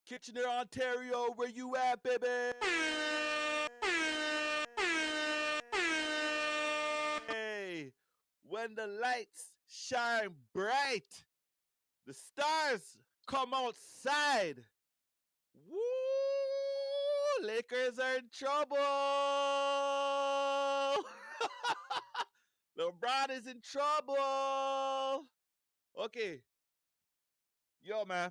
Kitchener, Ontario, where you at, baby? Hey, when the lights shine bright, the stars come outside. Woo! Lakers are in trouble. LeBron is in trouble. Okay, yo, man.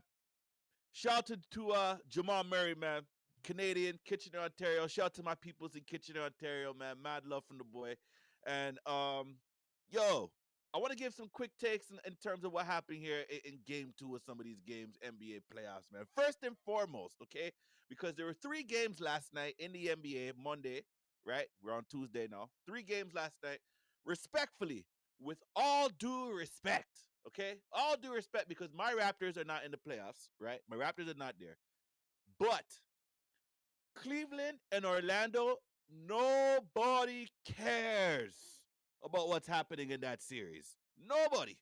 Shout out to Jamal Murray, man. Canadian, Kitchener, Ontario. Shout out to my peoples in Kitchener, Ontario, man. Mad love from the boy. And yo, I want to give some quick takes in terms of what happened here in game two of some of these games, NBA playoffs, man. First and foremost, okay, because there were 3 games last night in the NBA, Monday, right? We're on Tuesday now. 3 games last night. Respectfully, with all due respect, okay? All due respect, because my Raptors are not in the playoffs, right? My Raptors are not there. But Cleveland and Orlando, nobody cares about what's happening in that series. Nobody.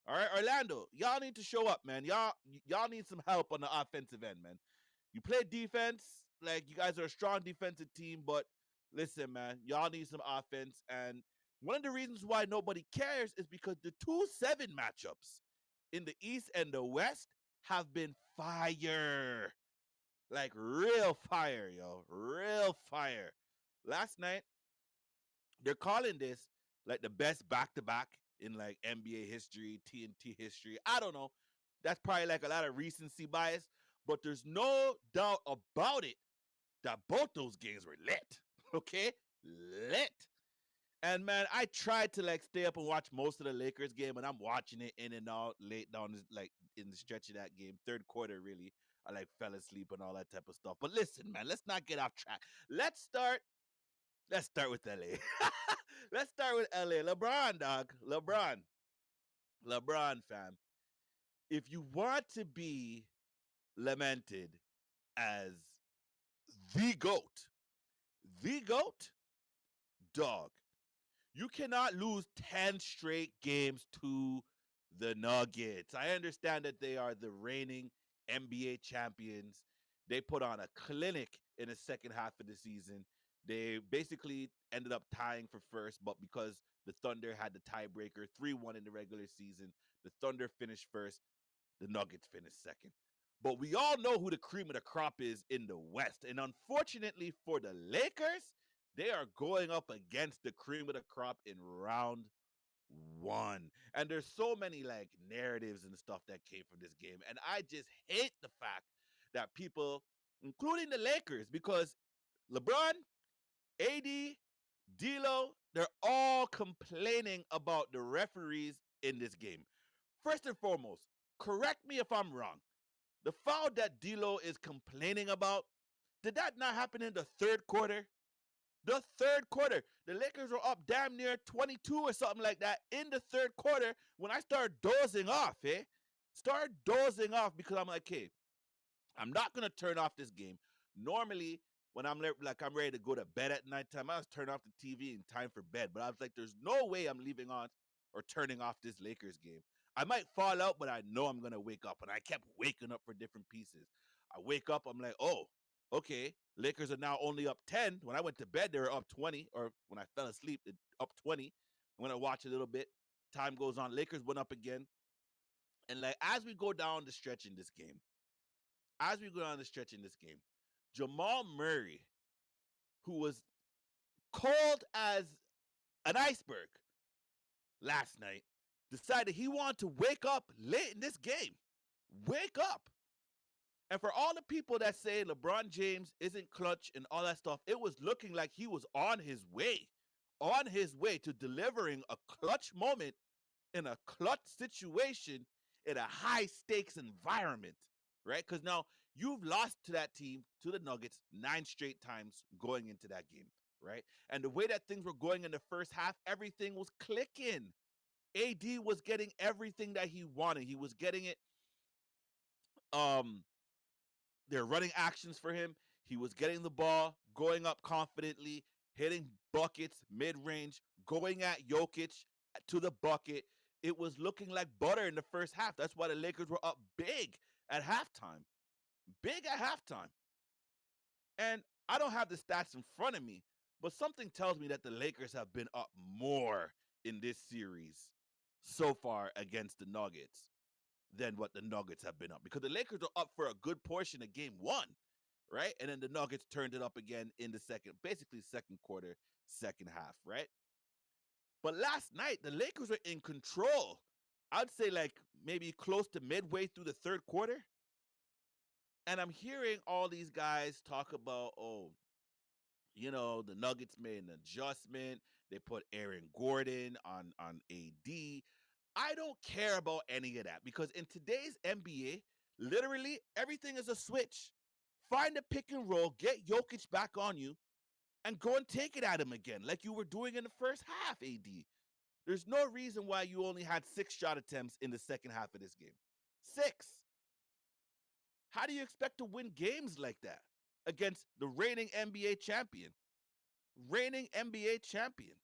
All right, Orlando, y'all need to show up, man. Y'all need some help on the offensive end, man. You play defense, like you guys are a strong defensive team, but listen, man, y'all need some offense. And one of the reasons why nobody cares is because the 2-7 matchups in the East and the West have been fire. Like real fire, yo. Real fire. Last night, they're calling this like the best back to back in like NBA history, TNT history. I don't know. That's probably like a lot of recency bias, but there's no doubt about it that both those games were lit. Okay? Lit. And man, I tried to like stay up and watch most of the Lakers game, and I'm watching it in and out late down, like in the stretch of that game, third quarter really. I like fell asleep and all that type of stuff. But listen, man, let's not get off track. Let's start. Let's start with LA. Let's start with LA. LeBron, dog. LeBron, fam. If you want to be lamented as the GOAT, the GOAT, dog, you cannot lose 10 straight games to the Nuggets. I understand that they are the reigning NBA champions. They put on a clinic in the second half of the season. They basically ended up tying for first, but because the Thunder had the tiebreaker 3-1 in the regular season, the Thunder finished first, the Nuggets finished second. But we all know who the cream of the crop is in the West. And unfortunately for the Lakers, they are going up against the cream of the crop in round one. And there's so many like narratives and stuff that came from this game. And I just hate the fact that people, including the Lakers, because LeBron, AD, D'Lo, they're all complaining about the referees in this game. First and foremost, correct me if I'm wrong. The foul that D'Lo is complaining about, did that not happen in the third quarter? The third quarter. The Lakers were up damn near 22 or something like that in the third quarter when I started dozing off, eh? Started dozing off because I'm like, hey, I'm not gonna turn off this game. Normally, when I'm ready to go to bed at nighttime, I just turn off the TV in time for bed. But I was like, there's no way I'm leaving on or turning off this Lakers game. I might fall out, but I know I'm gonna wake up. And I kept waking up for different pieces. I wake up, I'm like, oh, okay. Lakers are now only up 10. When I went to bed, they were up 20. Or when I fell asleep, up 20. I'm gonna watch a little bit. Time goes on. Lakers went up again. And like as we go down the stretch in this game, Jamal Murray, who was cold as an iceberg last night, decided he wanted to wake up late in this game. Wake up. And for all the people that say LeBron James isn't clutch and all that stuff, it was looking like he was on his way to delivering a clutch moment in a clutch situation in a high stakes environment, right? Because now you've lost to that team, to the Nuggets, 9 straight times going into that game, right? And the way that things were going in the first half, everything was clicking. AD was getting everything that he wanted. He was getting it. Um, they're running actions for him. He was getting the ball, going up confidently, hitting buckets, mid-range, going at Jokic to the bucket. It was looking like butter in the first half. That's why the Lakers were up big at halftime. big at halftime. And I don't have the stats in front of me, but something tells me that the Lakers have been up more in this series so far against the Nuggets than what the Nuggets have been up, because the Lakers are up for a good portion of game one, right? And then the Nuggets turned it up again in the basically second quarter, second half, right? But last night, the Lakers were in control. I'd say like maybe close to midway through the third quarter. And I'm hearing all these guys talk about, oh, the Nuggets made an adjustment. They put Aaron Gordon on AD. I don't care about any of that, because in today's NBA, literally everything is a switch. Find a pick and roll, get Jokic back on you, and go and take it at him again, like you were doing in the first half, AD. There's no reason why you only had 6 shot attempts in the second half of this game. 6. How do you expect to win games like that against the reigning NBA champion? Reigning NBA champion.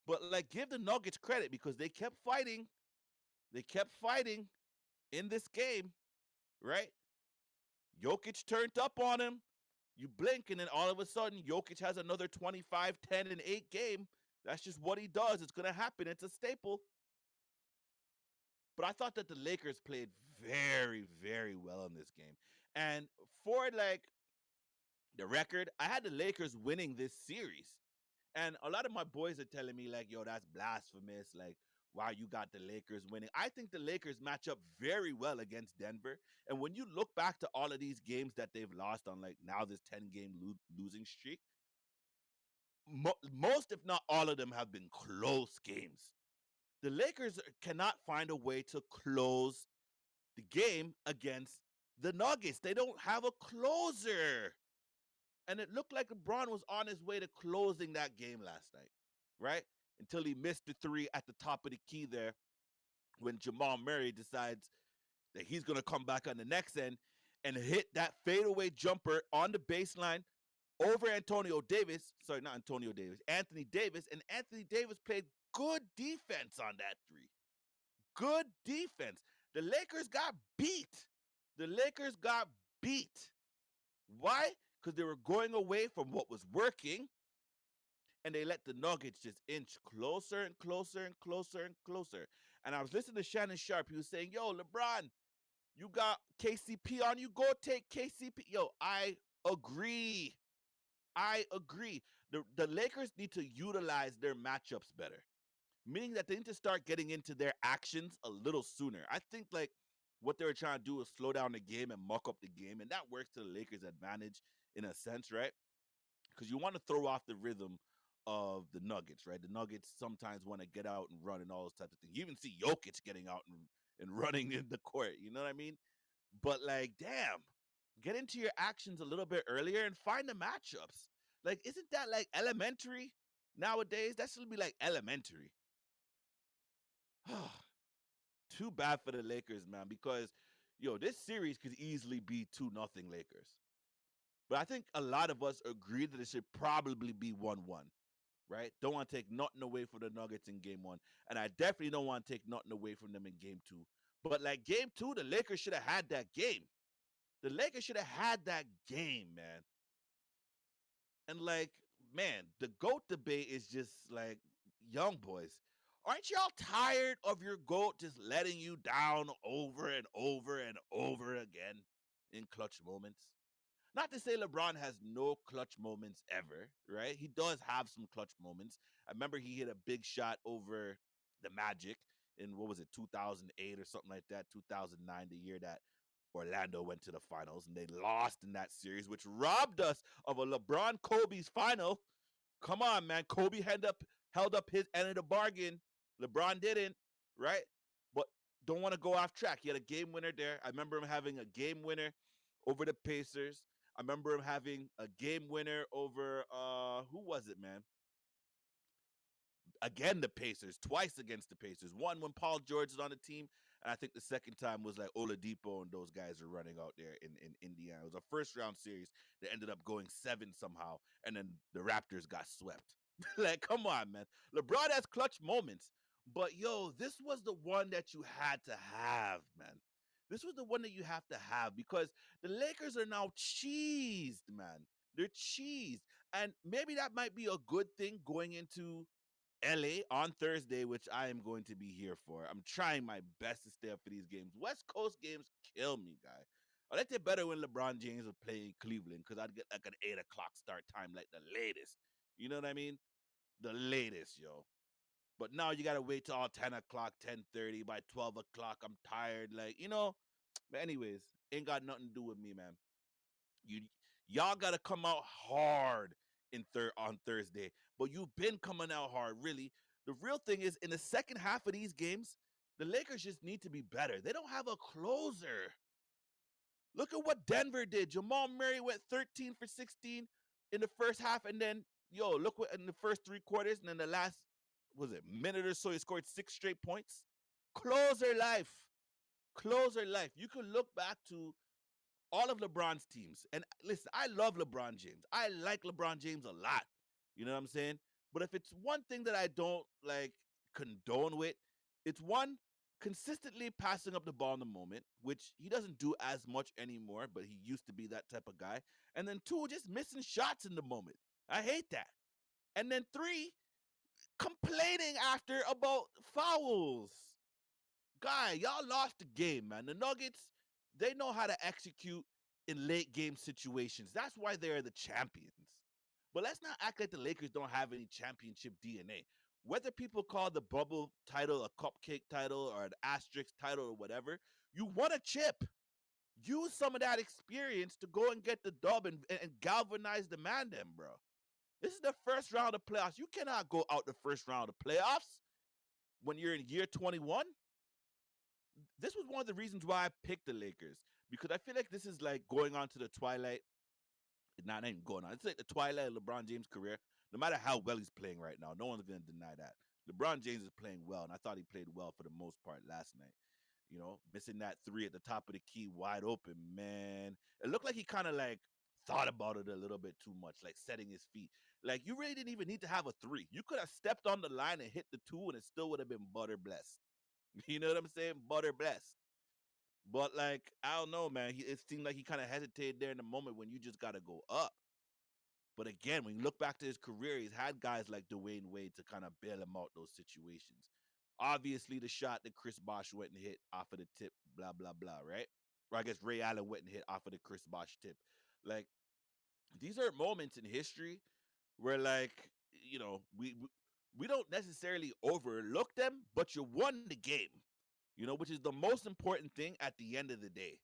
But like, give the Nuggets credit, because they kept fighting. They kept fighting in this game, right? Jokic turned up on him. You blink, and then all of a sudden, Jokic has another 25, 10, and 8 game. That's just what he does. It's going to happen. It's a staple. But I thought that the Lakers played very, very well in this game. And for like the record, I had the Lakers winning this series. And a lot of my boys are telling me, like, yo, that's blasphemous. Like, why you got the Lakers winning? I think the Lakers match up very well against Denver. And when you look back to all of these games that they've lost on, like, now this 10-game losing streak, most, if not all of them, have been close games. The Lakers cannot find a way to close the game against the Nuggets. They don't have a closer. And it looked like LeBron was on his way to closing that game last night, right? Until he missed the three at the top of the key there, when Jamal Murray decides that he's going to come back on the next end and hit that fadeaway jumper on the baseline over Antonio Davis. Sorry, not Antonio Davis, Anthony Davis. And Anthony Davis played good defense on that three. Good defense. The Lakers got beat. The Lakers got beat. Why? Because they were going away from what was working, and they let the Nuggets just inch closer and closer and closer and closer. And I was listening to Shannon Sharp. He was saying, yo, LeBron, you got KCP on you. Go take KCP. Yo, I agree. I agree. The Lakers need to utilize their matchups better, meaning that they need to start getting into their actions a little sooner. I think like what they were trying to do is slow down the game and muck up the game, and that works to the Lakers' advantage in a sense, right? Because you want to throw off the rhythm of the Nuggets, right? The Nuggets sometimes want to get out and run and all those types of things. You even see Jokic getting out and running in the court. You know what I mean? But like, damn, get into your actions a little bit earlier and find the matchups. Like, isn't that like elementary nowadays? That should be like elementary. Too bad for the Lakers, man, because this series could easily be 2-0 Lakers. But I think a lot of us agree that it should probably be 1-1, right? Don't want to take nothing away from the Nuggets in game one. And I definitely don't want to take nothing away from them in game two. But like game two, the Lakers should have had that game. The Lakers should have had that game, man. And like, man, the GOAT debate is just like, young boys, aren't y'all tired of your GOAT just letting you down over and over and over again in clutch moments? Not to say LeBron has no clutch moments ever, right? He does have some clutch moments. I remember he hit a big shot over the Magic in, what was it, 2008 or something like that, 2009, the year that Orlando went to the finals, and they lost in that series, which robbed us of a LeBron Kobe's final. Come on, man. Kobe held up his end of the bargain. LeBron didn't, right? But don't want to go off track. He had a game winner there. I remember him having a game winner over the Pacers. I remember him having a game winner over who was it, man? Again, the Pacers, twice against the Pacers. One when Paul George is on the team, and I think the second time was like Oladipo and those guys are running out there in Indiana. It was a first round series that ended up going 7 somehow, and then the Raptors got swept. Like, come on, man. LeBron has clutch moments, but yo, this was the one that you had to have, man. This was the one that you have to have because the Lakers are now cheesed, man. They're cheesed. And maybe that might be a good thing going into LA on Thursday, which I am going to be here for. I'm trying my best to stay up for these games. West Coast games kill me, guy. I liked it better when LeBron James was playing Cleveland because I'd get like an 8 o'clock start time, like the latest. You know what I mean? The latest, yo. But now you gotta wait till all 10 o'clock, 10:30. By 12 o'clock, I'm tired. Like, you know. But anyways, ain't got nothing to do with me, man. You y'all gotta come out hard on Thursday. But you've been coming out hard, really. The real thing is in the second half of these games, the Lakers just need to be better. They don't have a closer. Look at what Denver did. Jamal Murray went 13 for 16 in the first half, and then look what in the first 3 quarters, and then the last was it minute or so, he scored 6 straight points. Closer life. Closer life. You could look back to all of LeBron's teams. And listen, I love LeBron James. I like LeBron James a lot. You know what I'm saying? But if it's one thing that I don't like condone with, it's one consistently passing up the ball in the moment, which he doesn't do as much anymore, but he used to be that type of guy. And then two, just missing shots in the moment. I hate that. And then three, complaining after about fouls. Guy, y'all lost the game, man. The Nuggets, they know how to execute in late game situations. That's why they're the champions. But let's not act like the Lakers don't have any championship DNA. Whether people call the bubble title a cupcake title or an asterisk title or whatever, you won a chip. Use some of that experience to go and get the dub and galvanize the man, them, bro. This is the first round of playoffs. You cannot go out the first round of playoffs when you're in year 21. This was one of the reasons why I picked the Lakers because I feel like this is like going on to the twilight. Not even going on. It's like the twilight of LeBron James' career. No matter how well he's playing right now, no one's going to deny that. LeBron James is playing well, and I thought he played well for the most part last night. Missing that three at the top of the key wide open, man. It looked like he kind of like thought about it a little bit too much, like setting his feet. Like you really didn't even need to have a three. You could have stepped on the line and hit the two, and it still would have been butter blessed. You know what I'm saying? Butter blessed. But like, I don't know, man. It seemed like he kind of hesitated there in the moment when you just got to go up. But again, when you look back to his career, he's had guys like Dwayne Wade to kind of bail him out those situations. Obviously, the shot that Chris Bosh went and hit off of the tip, blah blah blah, right? Or I guess Ray Allen went and hit off of the Chris Bosh tip. Like these are moments in history where, like, we don't necessarily overlook them, but you won the game. Which is the most important thing at the end of the day.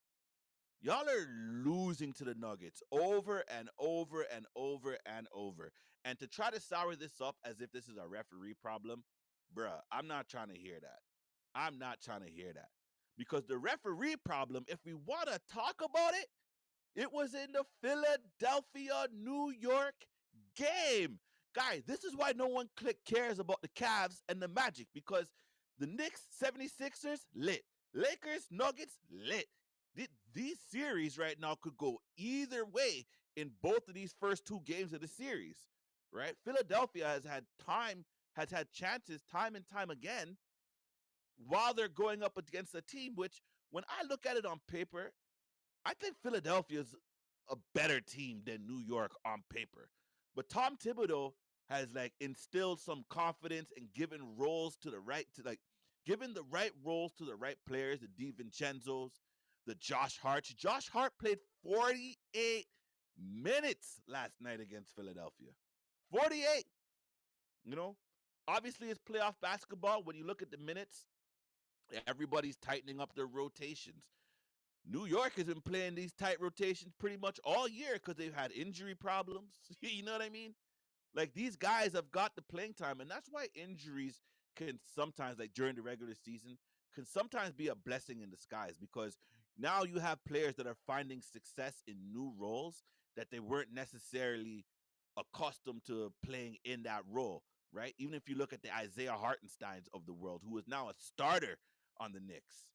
Y'all are losing to the Nuggets over and over and over and over. And to try to sour this up as if this is a referee problem, bruh, I'm not trying to hear that. I'm not trying to hear that. Because the referee problem, if we want to talk about it, it was in the Philadelphia, New York game. Guys, this is why no one cares about the Cavs and the Magic, because the Knicks, 76ers, lit. Lakers, Nuggets, lit. These series right now could go either way in both of these first two games of the series, right? Philadelphia has had chances time and time again while they're going up against a team which, when I look at it on paper, I think Philadelphia's a better team than New York on paper. But Tom Thibodeau has like instilled some confidence and given the right roles to the right players, the DiVincenzos, the Josh Harts. Josh Hart played 48 minutes last night against Philadelphia. 48. You know, obviously it's playoff basketball. When you look at the minutes, everybody's tightening up their rotations. New York has been playing these tight rotations pretty much all year because they've had injury problems. You know what I mean? Like these guys have got the playing time, and that's why injuries can sometimes, like during the regular season, can sometimes be a blessing in disguise because now you have players that are finding success in new roles that they weren't necessarily accustomed to playing in that role, right? Even if you look at the Isaiah Hartensteins of the world, who is now a starter on the Knicks.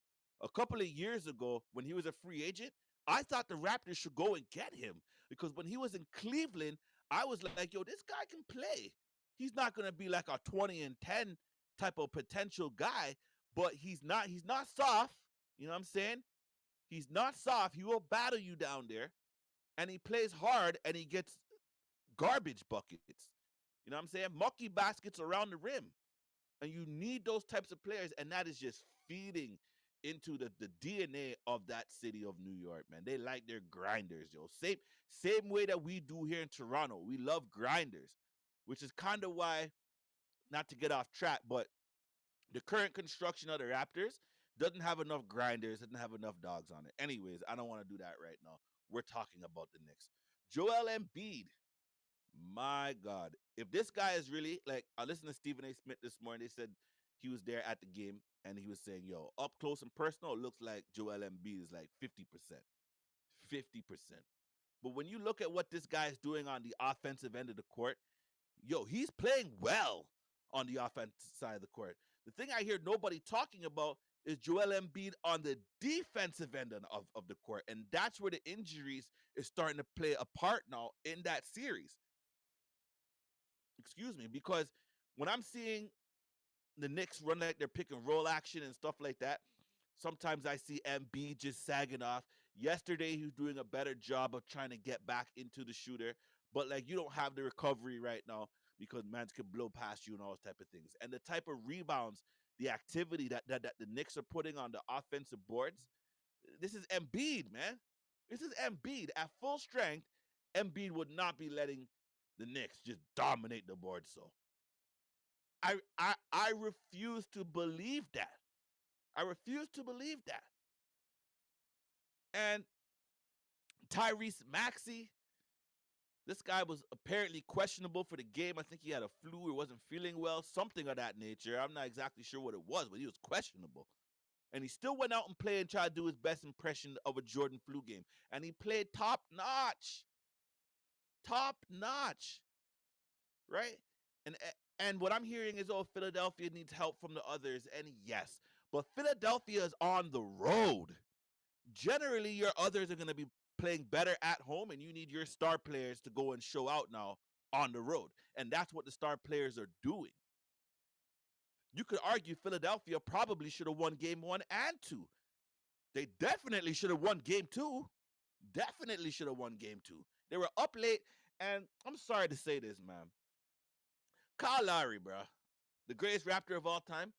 A couple of years ago, when he was a free agent, I thought the Raptors should go and get him because when he was in Cleveland, I was like, yo, this guy can play. He's not going to be like a 20 and 10 type of potential guy, but he's not soft. You know what I'm saying? He's not soft. He will battle you down there, and he plays hard, and he gets garbage buckets. You know what I'm saying? Mucky baskets around the rim. And you need those types of players, and that is just feeding into the DNA of that city of New York, man. They like their grinders, yo. Same way that we do here in Toronto. We love grinders, which is kind of why, not to get off track, but the current construction of the Raptors doesn't have enough grinders, doesn't have enough dogs on it. Anyways, I don't want to do that right now. We're talking about the Knicks. Joel Embiid, my God. If this guy is really like, I listened to Stephen A. Smith this morning. They said he was there at the game and he was saying, yo, up close and personal, it looks like Joel Embiid is like 50%. 50%. But when you look at what this guy is doing on the offensive end of the court, yo, he's playing well on the offensive side of the court. The thing I hear nobody talking about is Joel Embiid on the defensive end of the court. And that's where the injuries is starting to play a part now in that series. Excuse me, because when I'm seeing the Knicks run like they're pick and roll action and stuff like that, sometimes I see MB just sagging off. Yesterday, he was doing a better job of trying to get back into the shooter, but like you don't have the recovery right now because mans can blow past you and all those type of things. And the type of rebounds, the activity that the Knicks are putting on the offensive boards, this is Embiid, man. This is Embiid at full strength. Embiid would not be letting the Knicks just dominate the board. So I refuse to believe that. I refuse to believe that. And Tyrese Maxey, this guy was apparently questionable for the game. I think he had a flu or wasn't feeling well, something of that nature. I'm not exactly sure what it was, but he was questionable. And he still went out and played and tried to do his best impression of a Jordan flu game. And he played top notch. Top notch. Right? And what I'm hearing is, oh, Philadelphia needs help from the others. And yes, but Philadelphia is on the road. Generally, your others are going to be playing better at home, and you need your star players to go and show out now on the road. And that's what the star players are doing. You could argue Philadelphia probably should have won game 1 and 2. They definitely should have won game 2. Definitely should have won game 2. They were up late, and I'm sorry to say this, man. Kyle Lowry, bro, the greatest Raptor of all time,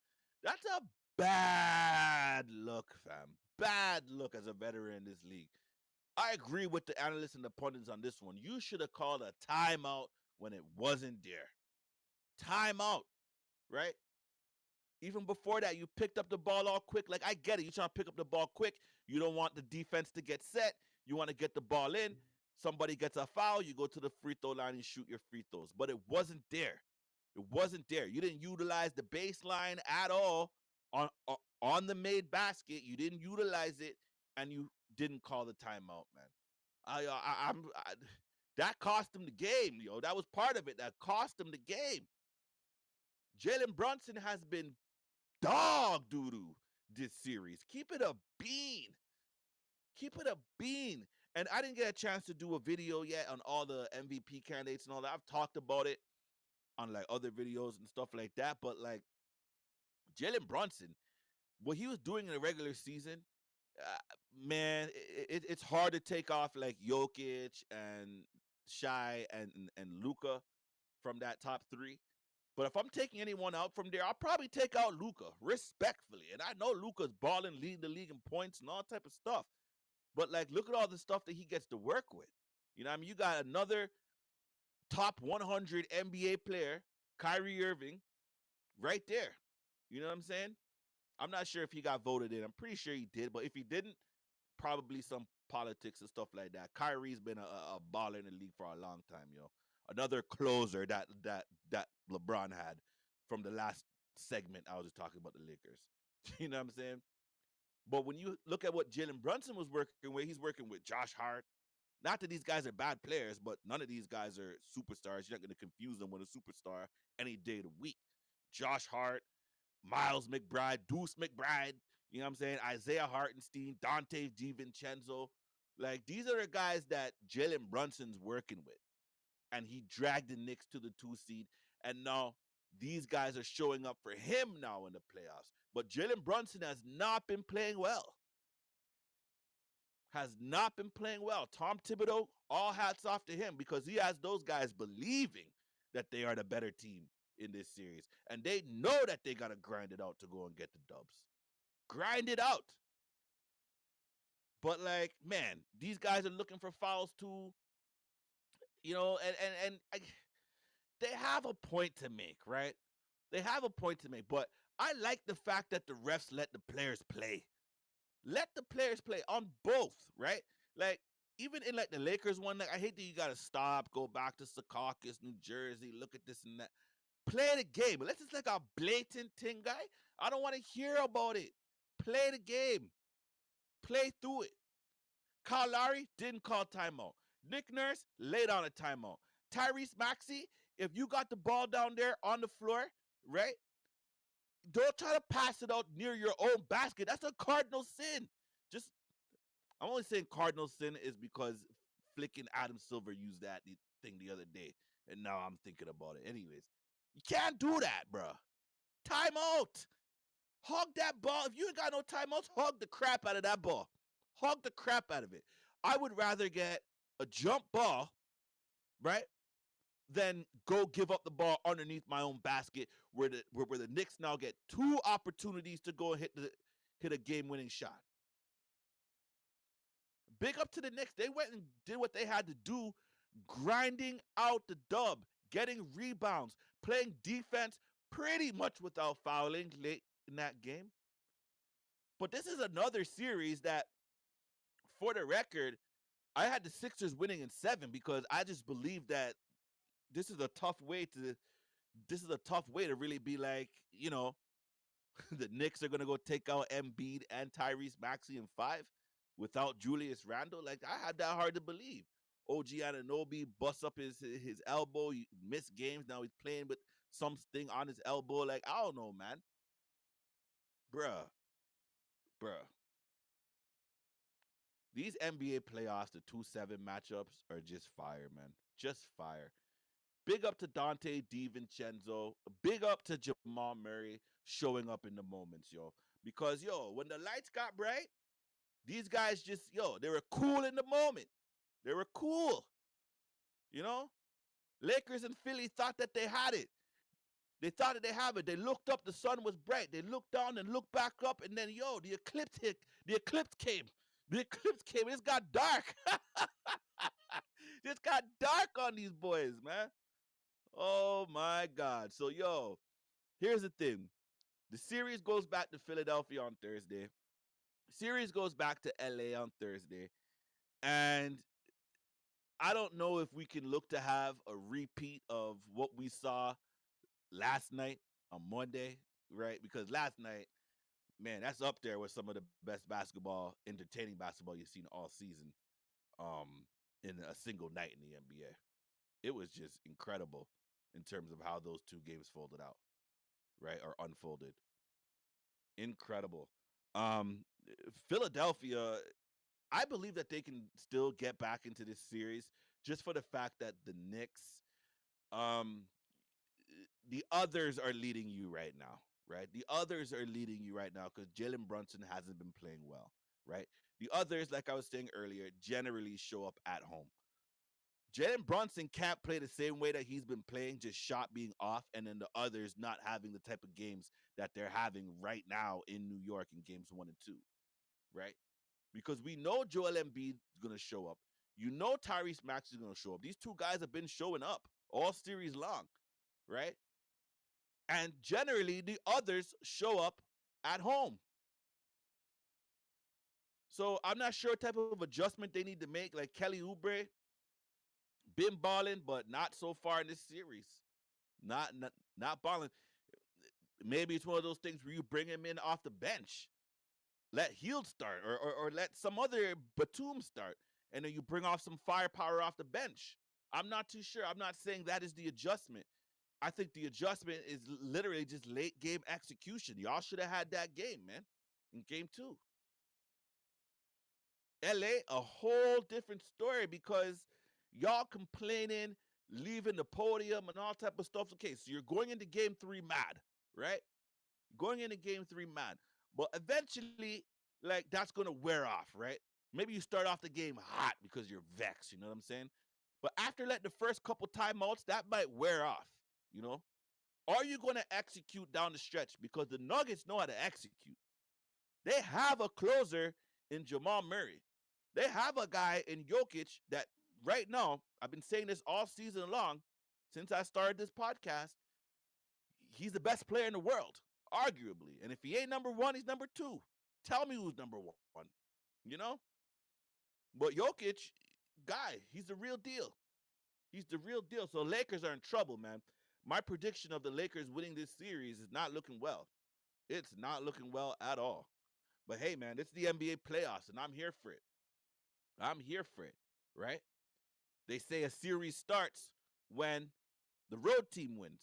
that's a bad look, fam. Bad look as a veteran in this league. I agree with the analysts and the pundits on this one. You should have called a timeout when it wasn't there. Timeout, right? Even before that, you picked up the ball all quick. Like, I get it. You're trying to pick up the ball quick. You don't want the defense to get set. You want to get the ball in. Somebody gets a foul. You go to the free throw line and shoot your free throws. But it wasn't there. It wasn't there. You didn't utilize the baseline at all on the made basket. You didn't utilize it, and you didn't call the timeout, man. That cost him the game, yo. That was part of it. That cost him the game. Jalen Brunson has been dog doo doo this series. Keep it a bean. Keep it a bean. And I didn't get a chance to do a video yet on all the MVP candidates and all that. I've talked about it on like other videos and stuff like that. But like Jalen Brunson, what he was doing in the regular season, man, it's hard to take off like Jokic and Shai and Luka from that top three. But if I'm taking anyone out from there, I'll probably take out Luka respectfully. And I know Luka's balling, leading the league in points and all type of stuff. But like, look at all the stuff that he gets to work with. You know what I mean? You got another top 100 NBA player, Kyrie Irving, right there. You know what I'm saying? I'm not sure if he got voted in. I'm pretty sure he did. But if he didn't, probably some politics and stuff like that. Kyrie's been a baller in the league for a long time, yo. Another closer that LeBron had from the last segment I was just talking about the Lakers. You know what I'm saying? But when you look at what Jalen Brunson was working with, he's working with Josh Hart. Not that these guys are bad players, but none of these guys are superstars. You're not going to confuse them with a superstar any day of the week. Josh Hart, Miles McBride, Deuce McBride, you know what I'm saying? Isaiah Hartenstein, Dante DiVincenzo. Like, these are the guys that Jalen Brunson's working with. And he dragged the Knicks to the 2 seed. And now these guys are showing up for him now in the playoffs. But Jalen Brunson has not been playing well. has not been playing well. Tom Thibodeau, all hats off to him because he has those guys believing that they are the better team in this series. And they know that they got to grind it out to go and get the dubs. Grind it out. But like, man, these guys are looking for fouls too, and they have a point to make, right? They have a point to make, but I like the fact that the refs let the players play. Let the players play on both, right? Like even in like the Lakers one, like I hate that you gotta stop, go back to Secaucus, New Jersey, look at this and that. Play the game. Unless it's like a blatant thing, guy. I don't want to hear about it. Play the game. Play through it. Kyle Lowry didn't call timeout. Nick Nurse laid on a timeout. Tyrese Maxey, if you got the ball down there on the floor, right? Don't try to pass it out near your own basket. That's a cardinal sin. Just I'm only saying cardinal sin is because flicking Adam Silver used that thing the other day, and now I'm thinking about it. Anyways, you can't do that, bro. Timeout. Hog that ball. If you ain't got no timeouts, hog the crap out of that ball. Hog the crap out of it. I would rather get a jump ball, right, than go give up the ball underneath my own basket where the Knicks now get two opportunities to go and hit a game-winning shot. Big up to the Knicks. They went and did what they had to do, grinding out the dub, getting rebounds, playing defense pretty much without fouling late in that game. But this is another series that, for the record, I had the Sixers winning in 7 because I just believe that this is a tough way to really be like, the Knicks are gonna go take out Embiid and Tyrese Maxey in 5 without Julius Randle. Like I had that hard to believe. OG Anunoby busts up his elbow, he missed games. Now he's playing with something on his elbow. Like I don't know, man. Bruh, bruh. These NBA playoffs, the 2-7 matchups are just fire, man. Just fire. Big up to Dante DiVincenzo. Big up to Jamal Murray showing up in the moments, yo. Because, when the lights got bright, these guys just, they were cool in the moment. They were cool. You know? Lakers and Philly thought that they had it. They thought that they have it. They looked up, the sun was bright. They looked down and looked back up, and then, the eclipse hit. The eclipse came. The eclipse came. It's got dark. It's got dark on these boys, man. Oh my God. So here's the thing. The series goes back to Philadelphia on Thursday. Series goes back to LA on Thursday. And I don't know if we can look to have a repeat of what we saw last night on Monday, right? Because last night, man, that's up there with some of the best basketball, entertaining basketball you've seen all season um in a single night in the NBA. It was just incredible in terms of how those two games folded out, right? Or unfolded. Incredible. Um, Philadelphia, I believe that they can still get back into this series just for the fact that the Knicks, um, the others are leading you right now, right? The others are leading you right now because Jalen Brunson hasn't been playing well, right? The others, like I was saying earlier, generally show up at home. Jalen Brunson can't play the same way that he's been playing, just shot being off, and then the others not having the type of games that they're having right now in New York in games 1 and 2, right? Because we know Joel Embiid is going to show up. You know Tyrese Maxey is going to show up. These two guys have been showing up all series long, right? And generally, the others show up at home. So I'm not sure what type of adjustment they need to make. Like Kelly Oubre, been balling, but not so far in this series. Not balling. Maybe it's one of those things where you bring him in off the bench, let Hield start, or let some other Batum start, and then you bring off some firepower off the bench. I'm not too sure. I'm not saying that is the adjustment. I think the adjustment is literally just late game execution. Y'all should have had that game, man, in game 2. LA, a whole different story because y'all complaining, leaving the podium and all type of stuff. Okay, so you're going into game 3 mad, right? Going into game 3 mad. But eventually, like, that's going to wear off, right? Maybe you start off the game hot because you're vexed, you know what I'm saying? But after letting the first couple timeouts, that might wear off, you know? Are you going to execute down the stretch? Because the Nuggets know how to execute. They have a closer in Jamal Murray. They have a guy in Jokic that right now, I've been saying this all season long since I started this podcast. He's the best player in the world, arguably. And if he ain't number one, he's number two. Tell me who's number one, you know? But Jokic, guy, he's the real deal. He's the real deal. So Lakers are in trouble, man. My prediction of the Lakers winning this series is not looking well. It's not looking well at all. But hey, man, it's the NBA playoffs, and I'm here for it. I'm here for it, right? They say a series starts when the road team wins,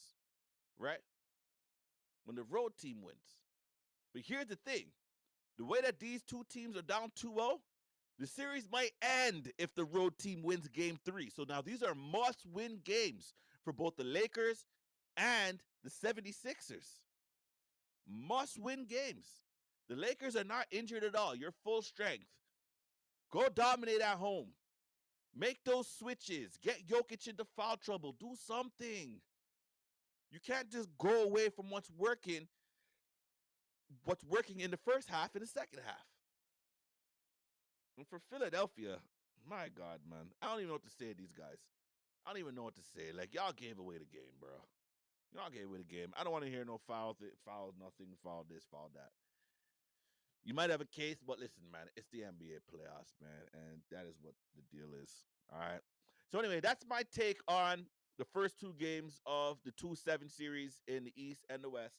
right? When the road team wins. But here's the thing, the way that these two teams are down 2-0, the series might end if the road team wins game 3. So now these are must-win games for both the Lakers and the 76ers. Must-win games. The Lakers are not injured at all. You're full strength. Go dominate at home. Make those switches. Get Jokic into foul trouble. Do something. You can't just go away from what's working in the first half and the second half. And for Philadelphia, my God, man, I don't even know what to say to these guys. I don't even know what to say. Like, y'all gave away the game, bro. Y'all gave away the game. I don't want to hear no foul nothing, foul this, foul that. You might have a case, but listen, man, it's the NBA playoffs, man, and that is what the deal is. All right. So anyway, that's my take on the first two games of the 2-7 series in the East and the West.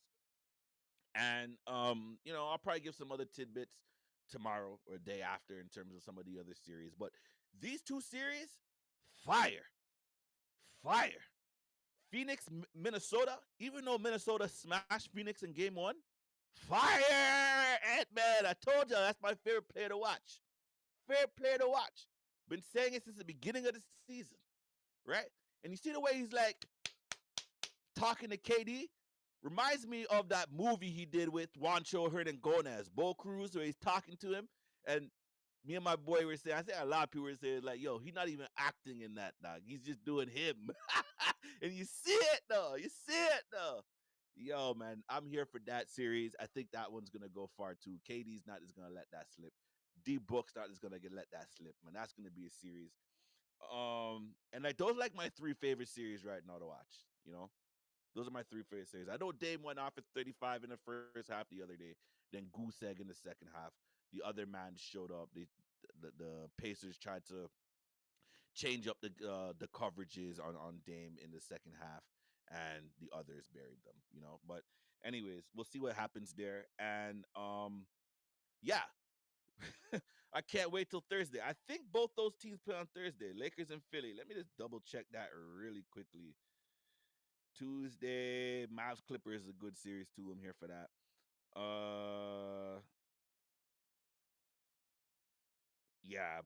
And I'll probably give some other tidbits tomorrow or day after in terms of some of the other series. But these two series, fire. Fire. Phoenix, Minnesota, even though Minnesota smashed Phoenix in game 1, fire! Ant-Man, I told you that's my favorite player to watch. Favorite player to watch. Been saying it since the beginning of the season, right? And you see the way he's like talking to KD? Reminds me of that movie he did with Juancho Hernan-Gomez, Bo Cruz, where he's talking to him. And me and my boy were saying, I think a lot of people were saying, like, yo, he's not even acting in that, dog. He's just doing him. And you see it, though. You see it, though. Yo, man, I'm here for that series. I think that one's going to go far, too. KD's not just going to let that slip. D-Book's not just going to let that slip, man. That's going to be a series. And like those are like my three favorite series right now to watch, you know? Those are my three favorite series. I know Dame went off at 35 in the first half the other day, then goose egg in the second half. The other man showed up. The Pacers tried to change up the coverages on Dame in the second half, and the others buried them. But anyways, we'll see what happens there. And yeah, I can't wait till Thursday. I think both those teams play on Thursday, Lakers and Philly. Let me just double check that really quickly. Tuesday, Mavs Clippers is a good series too. I'm here for that. Yeah,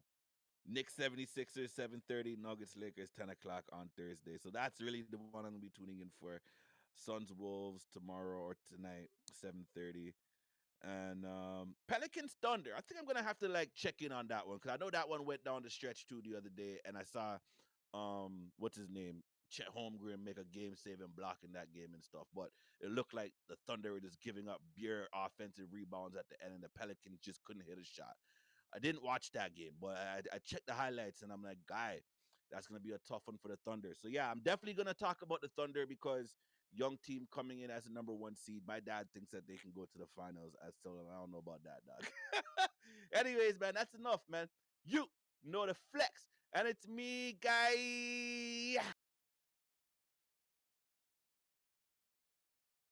Knicks 76ers 7:30, Nuggets Lakers 10 o'clock on Thursday. So that's really the one I'm gonna be tuning in for. Suns Wolves tomorrow or tonight 7:30. And Pelicans Thunder. I think I'm gonna have to like check in on that one because I know that one went down the stretch too the other day, and I saw what's his name, Chet Holmgren make a game saving block in that game and stuff. But it looked like the Thunder were just giving up bare offensive rebounds at the end, and the Pelicans just couldn't hit a shot. I didn't watch that game, but I checked the highlights, and I'm like, guy, that's gonna be a tough one for the Thunder. So yeah, I'm definitely gonna talk about the Thunder because young team coming in as a number 1 seed. My dad thinks that they can go to the finals. I don't know about that, dog. Anyways, man, that's enough, man. You know the flex, and it's me, guy.